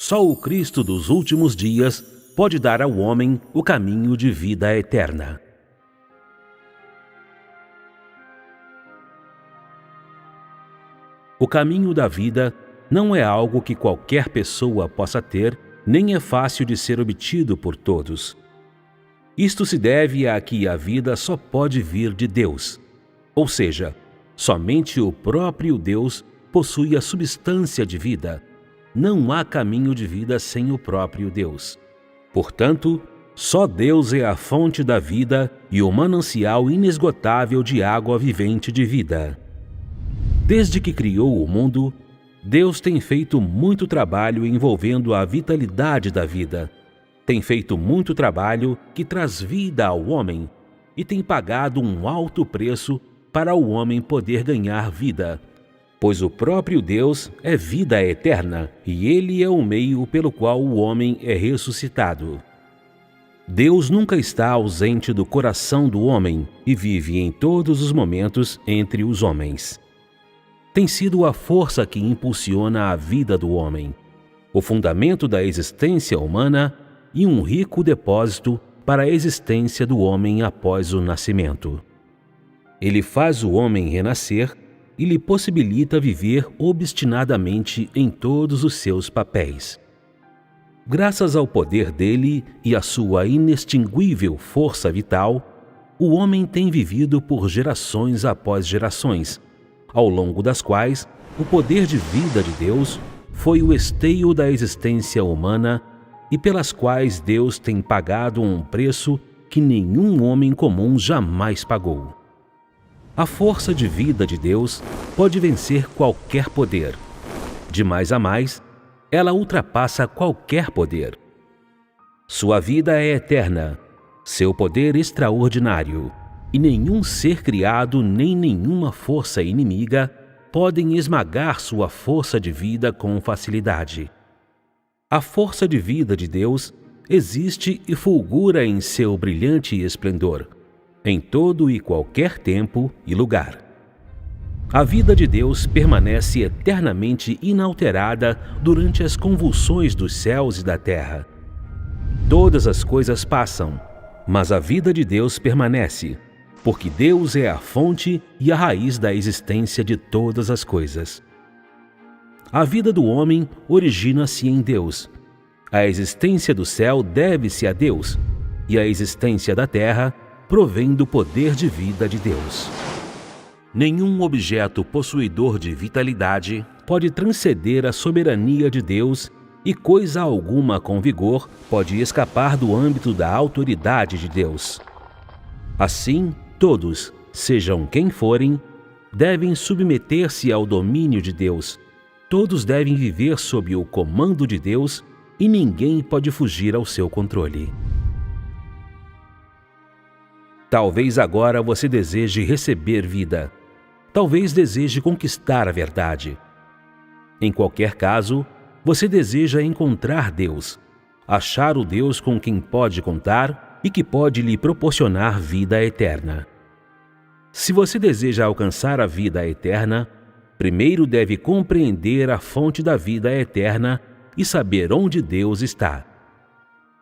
Só o Cristo dos últimos dias pode dar ao homem o caminho de vida eterna. O caminho da vida não é algo que qualquer pessoa possa ter, nem é fácil de ser obtido por todos. Isto se deve a que a vida só pode vir de Deus, ou seja, somente o próprio Deus possui a substância de vida. Não há caminho de vida sem o próprio Deus. Portanto, só Deus é a fonte da vida e o manancial inesgotável de água vivente de vida. Desde que criou o mundo, Deus tem feito muito trabalho envolvendo a vitalidade da vida. Tem feito muito trabalho que traz vida ao homem e tem pagado um alto preço para o homem poder ganhar vida, pois o próprio Deus é vida eterna e Ele é o meio pelo qual o homem é ressuscitado. Deus nunca está ausente do coração do homem e vive em todos os momentos entre os homens. Tem sido a força que impulsiona a vida do homem, o fundamento da existência humana e um rico depósito para a existência do homem após o nascimento. Ele faz o homem renascer e lhe possibilita viver obstinadamente em todos os seus papéis. Graças ao poder dele e à sua inextinguível força vital, o homem tem vivido por gerações após gerações, ao longo das quais o poder de vida de Deus foi o esteio da existência humana e pelas quais Deus tem pagado um preço que nenhum homem comum jamais pagou. A força de vida de Deus pode vencer qualquer poder. De mais a mais, ela ultrapassa qualquer poder. Sua vida é eterna, seu poder extraordinário, e nenhum ser criado nem nenhuma força inimiga podem esmagar sua força de vida com facilidade. A força de vida de Deus existe e fulgura em seu brilhante esplendor, em todo e qualquer tempo e lugar. A vida de Deus permanece eternamente inalterada durante as convulsões dos céus e da terra. Todas as coisas passam, mas a vida de Deus permanece, porque Deus é a fonte e a raiz da existência de todas as coisas. A vida do homem origina-se em Deus. A existência do céu deve-se a Deus, e a existência da terra provém do poder de vida de Deus. Nenhum objeto possuidor de vitalidade pode transcender a soberania de Deus e coisa alguma com vigor pode escapar do âmbito da autoridade de Deus. Assim, todos, sejam quem forem, devem submeter-se ao domínio de Deus. Todos devem viver sob o comando de Deus e ninguém pode fugir ao seu controle. Talvez agora você deseje receber vida. Talvez deseje conquistar a verdade. Em qualquer caso, você deseja encontrar Deus, achar o Deus com quem pode contar e que pode lhe proporcionar vida eterna. Se você deseja alcançar a vida eterna, primeiro deve compreender a fonte da vida eterna e saber onde Deus está.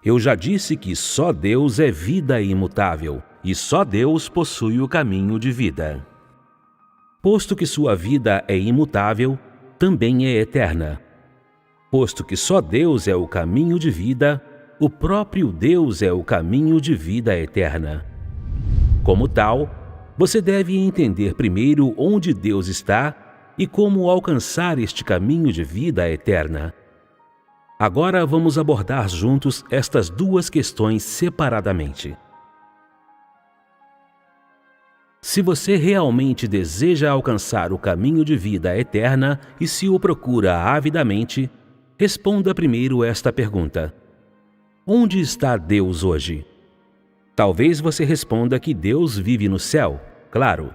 Eu já disse que só Deus é vida imutável e só Deus possui o caminho de vida. Posto que sua vida é imutável, também é eterna. Posto que só Deus é o caminho de vida, o próprio Deus é o caminho de vida eterna. Como tal, você deve entender primeiro onde Deus está e como alcançar este caminho de vida eterna. Agora vamos abordar juntos estas duas questões separadamente. Se você realmente deseja alcançar o caminho de vida eterna e se o procura avidamente, responda primeiro esta pergunta: onde está Deus hoje? Talvez você responda que Deus vive no céu, claro.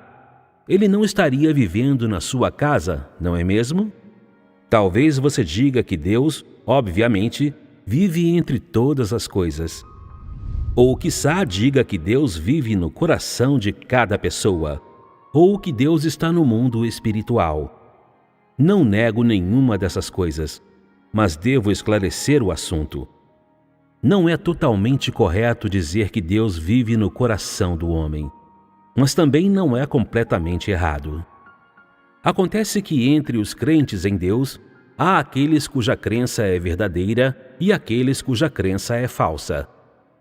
Ele não estaria vivendo na sua casa, não é mesmo? Talvez você diga que Deus, obviamente, vive entre todas as coisas. Ou quiçá diga que Deus vive no coração de cada pessoa, ou que Deus está no mundo espiritual. Não nego nenhuma dessas coisas. mas devo esclarecer o assunto. Não é totalmente correto dizer que Deus vive no coração do homem, mas também não é completamente errado. Acontece que entre os crentes em Deus, há aqueles cuja crença é verdadeira e aqueles cuja crença é falsa.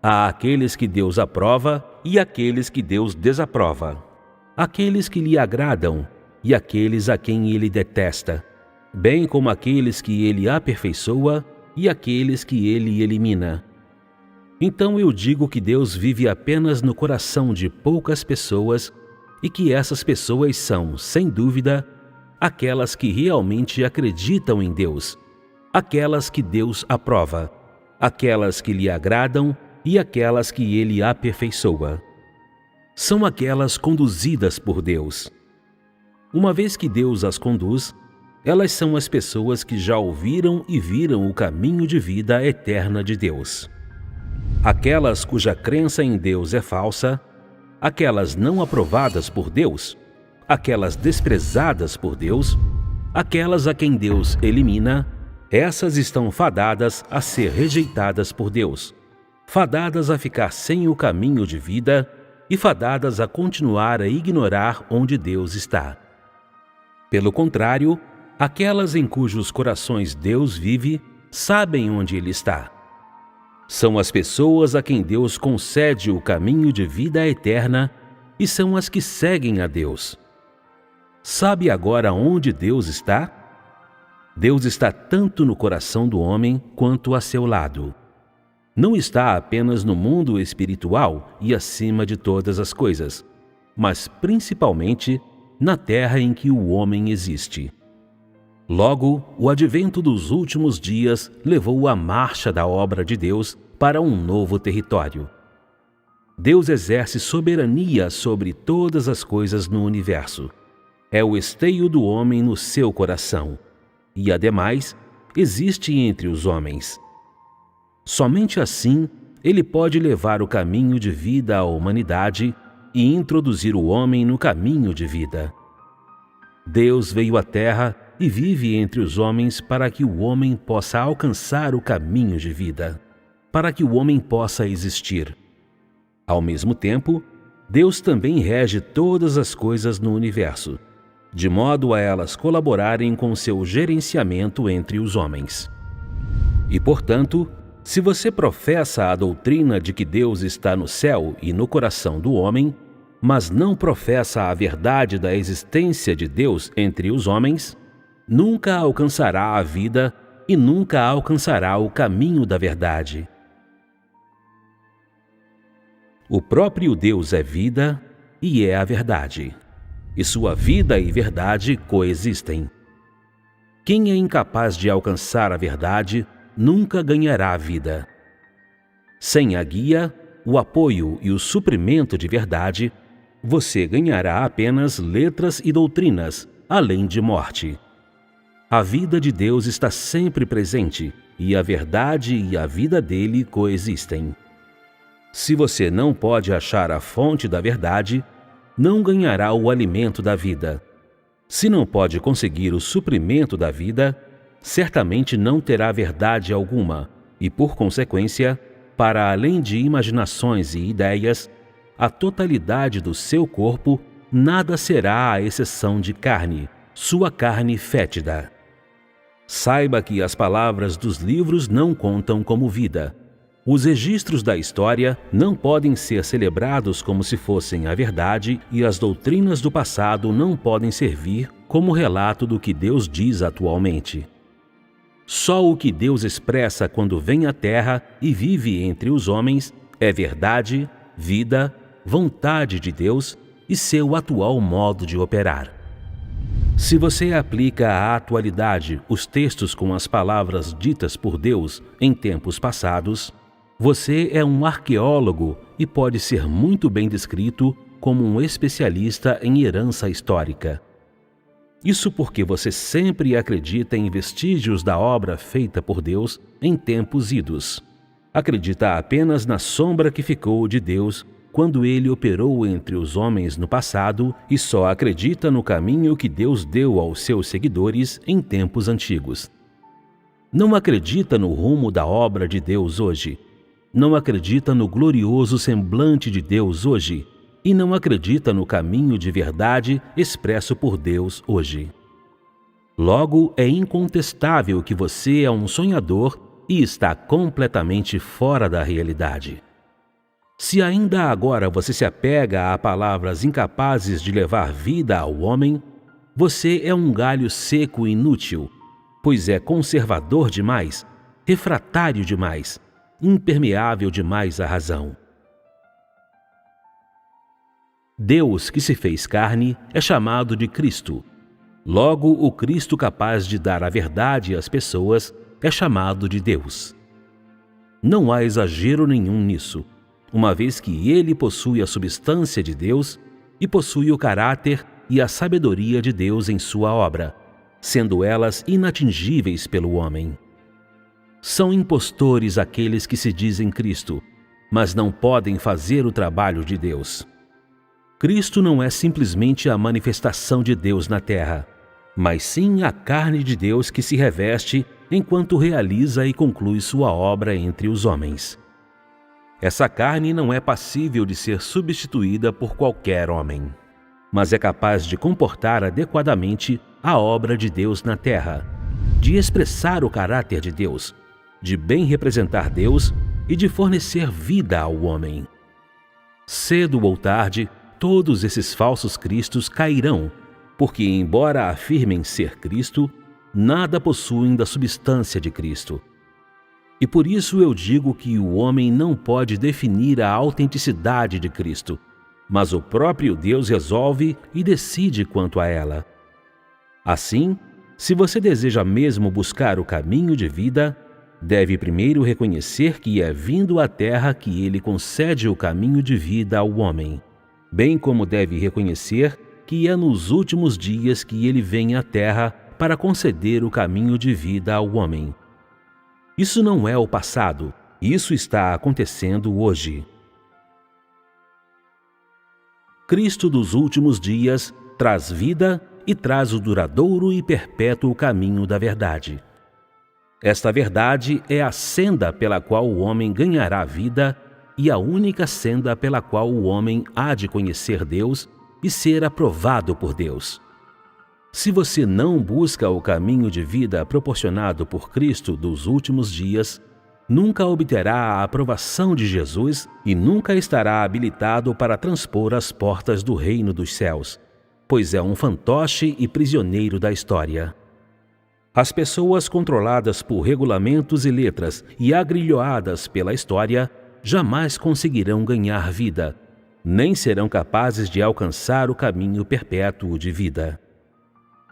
Há aqueles que Deus aprova e aqueles que Deus desaprova. Aqueles que lhe agradam e aqueles a quem ele detesta, bem como aqueles que ele aperfeiçoa e aqueles que ele elimina. Então eu digo que Deus vive apenas no coração de poucas pessoas e que essas pessoas são, sem dúvida, aquelas que realmente acreditam em Deus, aquelas que Deus aprova, aquelas que lhe agradam e aquelas que ele aperfeiçoa. São aquelas conduzidas por Deus. Uma vez que Deus as conduz, elas são as pessoas que já ouviram e viram o caminho de vida eterna de Deus. Aquelas cuja crença em Deus é falsa, aquelas não aprovadas por Deus, aquelas desprezadas por Deus, aquelas a quem Deus elimina, essas estão fadadas a ser rejeitadas por Deus, fadadas a ficar sem o caminho de vida e fadadas a continuar a ignorar onde Deus está. Pelo contrário, aquelas em cujos corações Deus vive, sabem onde Ele está. São as pessoas a quem Deus concede o caminho de vida eterna e são as que seguem a Deus. Sabe agora onde Deus está? Deus está tanto no coração do homem quanto a seu lado. Não está apenas no mundo espiritual e acima de todas as coisas, mas principalmente na terra em que o homem existe. Logo, o advento dos últimos dias levou a marcha da obra de Deus para um novo território. Deus exerce soberania sobre todas as coisas no universo. É o esteio do homem no seu coração. E, ademais, existe entre os homens. Somente assim, ele pode levar o caminho de vida à humanidade e introduzir o homem no caminho de vida. Deus veio à Terra e vive entre os homens para que o homem possa alcançar o caminho de vida, para que o homem possa existir. Ao mesmo tempo, Deus também rege todas as coisas no universo, de modo a elas colaborarem com seu gerenciamento entre os homens. E, portanto, se você professa a doutrina de que Deus está no céu e no coração do homem, mas não professa a verdade da existência de Deus entre os homens, nunca alcançará a vida e nunca alcançará o caminho da verdade. O próprio Deus é vida e é a verdade, e sua vida e verdade coexistem. Quem é incapaz de alcançar a verdade nunca ganhará a vida. Sem a guia, o apoio e o suprimento de verdade, você ganhará apenas letras e doutrinas, além de morte. A vida de Deus está sempre presente, e a verdade e a vida dele coexistem. Se você não pode achar a fonte da verdade, não ganhará o alimento da vida. Se não pode conseguir o suprimento da vida, certamente não terá verdade alguma, e por consequência, para além de imaginações e ideias, a totalidade do seu corpo nada será à exceção de carne, sua carne fétida. Saiba que as palavras dos livros não contam como vida. Os registros da história não podem ser celebrados como se fossem a verdade e as doutrinas do passado não podem servir como relato do que Deus diz atualmente. Só o que Deus expressa quando vem à Terra e vive entre os homens é verdade, vida, vontade de Deus e seu atual modo de operar. Se você aplica à atualidade os textos com as palavras ditas por Deus em tempos passados, você é um arqueólogo e pode ser muito bem descrito como um especialista em herança histórica. Isso porque você sempre acredita em vestígios da obra feita por Deus em tempos idos. Acredita apenas na sombra que ficou de Deus quando ele operou entre os homens no passado e só acredita no caminho que Deus deu aos seus seguidores em tempos antigos. Não acredita no rumo da obra de Deus hoje. Não acredita no glorioso semblante de Deus hoje. E não acredita no caminho de verdade expresso por Deus hoje. Logo, é incontestável que você é um sonhador e está completamente fora da realidade. Se ainda agora você se apega a palavras incapazes de levar vida ao homem, você é um galho seco e inútil, pois é conservador demais, refratário demais, impermeável demais à razão. Deus que se fez carne é chamado de Cristo. Logo, o Cristo capaz de dar a verdade às pessoas é chamado de Deus. Não há exagero nenhum nisso, uma vez que ele possui a substância de Deus e possui o caráter e a sabedoria de Deus em sua obra, sendo elas inatingíveis pelo homem. São impostores aqueles que se dizem Cristo, mas não podem fazer o trabalho de Deus. Cristo não é simplesmente a manifestação de Deus na terra, mas sim a carne de Deus que se reveste enquanto realiza e conclui sua obra entre os homens. Essa carne não é passível de ser substituída por qualquer homem, mas é capaz de comportar adequadamente a obra de Deus na terra, de expressar o caráter de Deus, de bem representar Deus e de fornecer vida ao homem. Cedo ou tarde, todos esses falsos cristos cairão, porque, embora afirmem ser Cristo, nada possuem da substância de Cristo. E por isso eu digo que o homem não pode definir a autenticidade de Cristo, mas o próprio Deus resolve e decide quanto a ela. Assim, se você deseja mesmo buscar o caminho de vida, deve primeiro reconhecer que é vindo à terra que ele concede o caminho de vida ao homem, bem como deve reconhecer que é nos últimos dias que ele vem à terra para conceder o caminho de vida ao homem. Isso não é o passado, isso está acontecendo hoje. Cristo dos últimos dias traz vida e traz o duradouro e perpétuo caminho da verdade. Esta verdade é a senda pela qual o homem ganhará vida e a única senda pela qual o homem há de conhecer Deus e ser aprovado por Deus. Se você não busca o caminho de vida proporcionado por Cristo dos últimos dias, nunca obterá a aprovação de Jesus e nunca estará habilitado para transpor as portas do reino dos céus, pois é um fantoche e prisioneiro da história. As pessoas controladas por regulamentos e letras e agrilhoadas pela história jamais conseguirão ganhar vida, nem serão capazes de alcançar o caminho perpétuo de vida.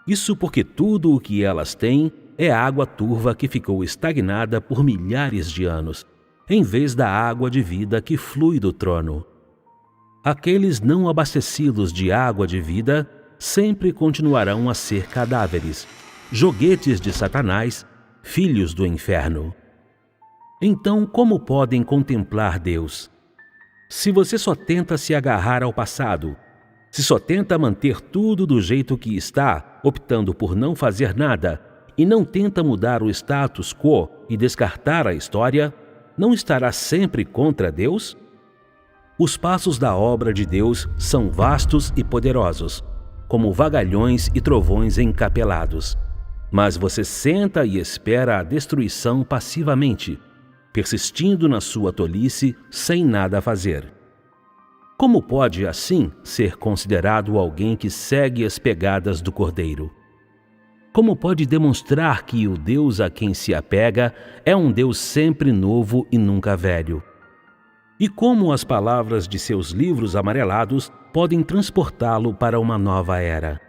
Isso porque tudo o que elas têm é água turva que ficou estagnada por milhares de anos, em vez da água de vida que flui do trono. Aqueles não abastecidos de água de vida sempre continuarão a ser cadáveres, joguetes de Satanás, filhos do inferno. Então, como podem contemplar Deus? Se você só tenta se agarrar ao passado, se só tenta manter tudo do jeito que está, optando por não fazer nada, e não tenta mudar o status quo e descartar a história, não estará sempre contra Deus? Os passos da obra de Deus são vastos e poderosos, como vagalhões e trovões encapelados. Mas você senta e espera a destruição passivamente, persistindo na sua tolice sem nada fazer. Como pode, assim, ser considerado alguém que segue as pegadas do Cordeiro? Como pode demonstrar que o Deus a quem se apega é um Deus sempre novo e nunca velho? E como as palavras de seus livros amarelados podem transportá-lo para uma nova era?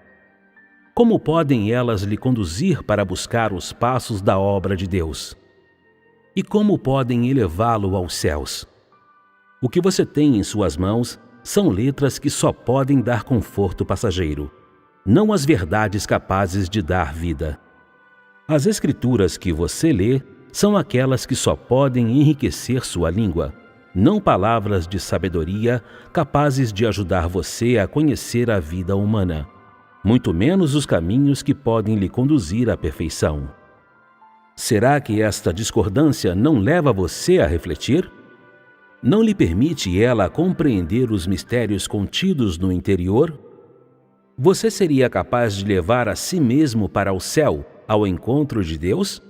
Como podem elas lhe conduzir para buscar os passos da obra de Deus? E como podem elevá-lo aos céus? O que você tem em suas mãos são letras que só podem dar conforto passageiro, não as verdades capazes de dar vida. As escrituras que você lê são aquelas que só podem enriquecer sua língua, não palavras de sabedoria capazes de ajudar você a conhecer a vida humana, muito menos os caminhos que podem lhe conduzir à perfeição. Será que esta discordância não leva você a refletir? Não lhe permite ela compreender os mistérios contidos no interior? Você seria capaz de levar a si mesmo para o céu, ao encontro de Deus?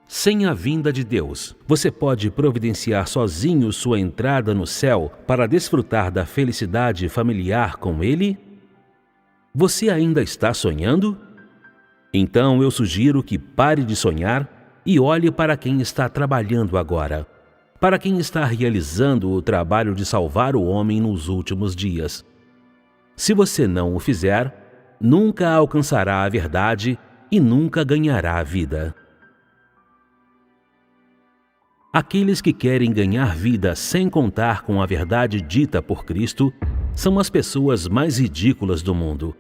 Sem a vinda de Deus, você pode providenciar sozinho sua entrada no céu para desfrutar da felicidade familiar com Ele? Você ainda está sonhando? Então eu sugiro que pare de sonhar e olhe para quem está trabalhando agora, para quem está realizando o trabalho de salvar o homem nos últimos dias. Se você não o fizer, nunca alcançará a verdade e nunca ganhará a vida. Aqueles que querem ganhar vida sem contar com a verdade dita por Cristo são as pessoas mais ridículas do mundo.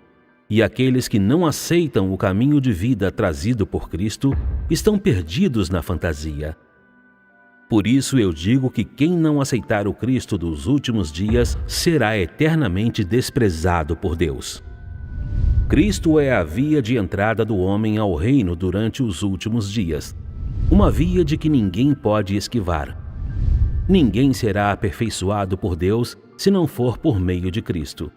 E aqueles que não aceitam o caminho de vida trazido por Cristo estão perdidos na fantasia. Por isso eu digo que quem não aceitar o Cristo dos últimos dias será eternamente desprezado por Deus. Cristo é a via de entrada do homem ao reino durante os últimos dias. Uma via de que ninguém pode esquivar. Ninguém será aperfeiçoado por Deus se não for por meio de Cristo.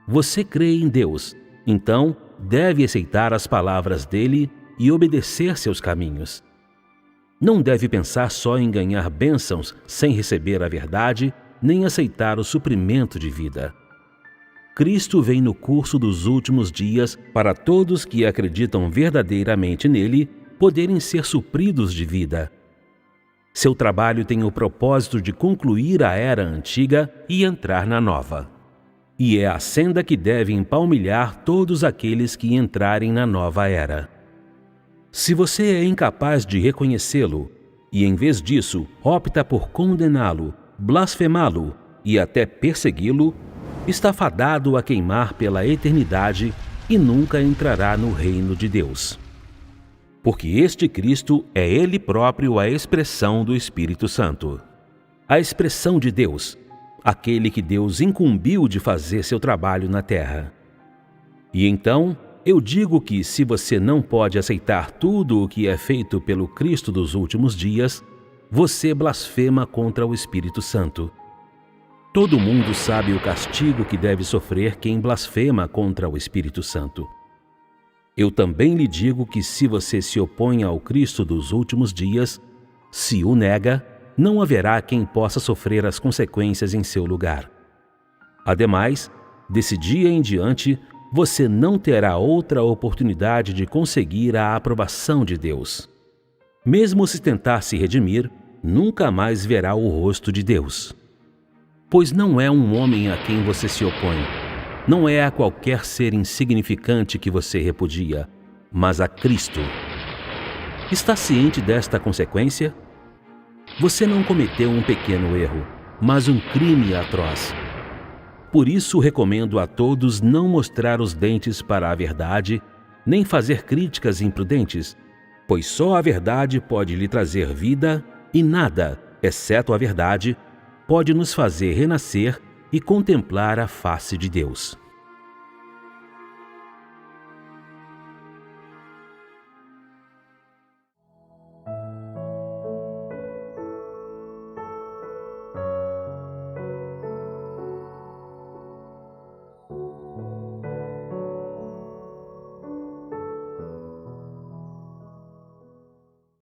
Você crê em Deus, então deve aceitar as palavras dele e obedecer seus caminhos. Não deve pensar só em ganhar bênçãos sem receber a verdade, nem aceitar o suprimento de vida. Cristo vem no curso dos últimos dias para todos que acreditam verdadeiramente nele poderem ser supridos de vida. Seu trabalho tem o propósito de concluir a era antiga e entrar na nova. E é a senda que deve empalmilhar todos aqueles que entrarem na nova era. Se você é incapaz de reconhecê-lo e, em vez disso, opta por condená-lo, blasfemá-lo e até persegui-lo, está fadado a queimar pela eternidade e nunca entrará no reino de Deus. Porque este Cristo é Ele próprio a expressão do Espírito Santo. A expressão de Deus, aquele que Deus incumbiu de fazer seu trabalho na terra. E então, eu digo que se você não pode aceitar tudo o que é feito pelo Cristo dos últimos dias, você blasfema contra o Espírito Santo. Todo mundo sabe o castigo que deve sofrer quem blasfema contra o Espírito Santo. Eu também lhe digo que se você se opõe ao Cristo dos últimos dias, se o nega, não haverá quem possa sofrer as consequências em seu lugar. Ademais, desse dia em diante, você não terá outra oportunidade de conseguir a aprovação de Deus. Mesmo se tentar se redimir, nunca mais verá o rosto de Deus. Pois não é um homem a quem você se opõe, não é a qualquer ser insignificante que você repudia, mas a Cristo. Está ciente desta consequência? Você não cometeu um pequeno erro, mas um crime atroz. Por isso recomendo a todos não mostrar os dentes para a verdade, nem fazer críticas imprudentes, pois só a verdade pode lhe trazer vida e nada, exceto a verdade, pode nos fazer renascer e contemplar a face de Deus.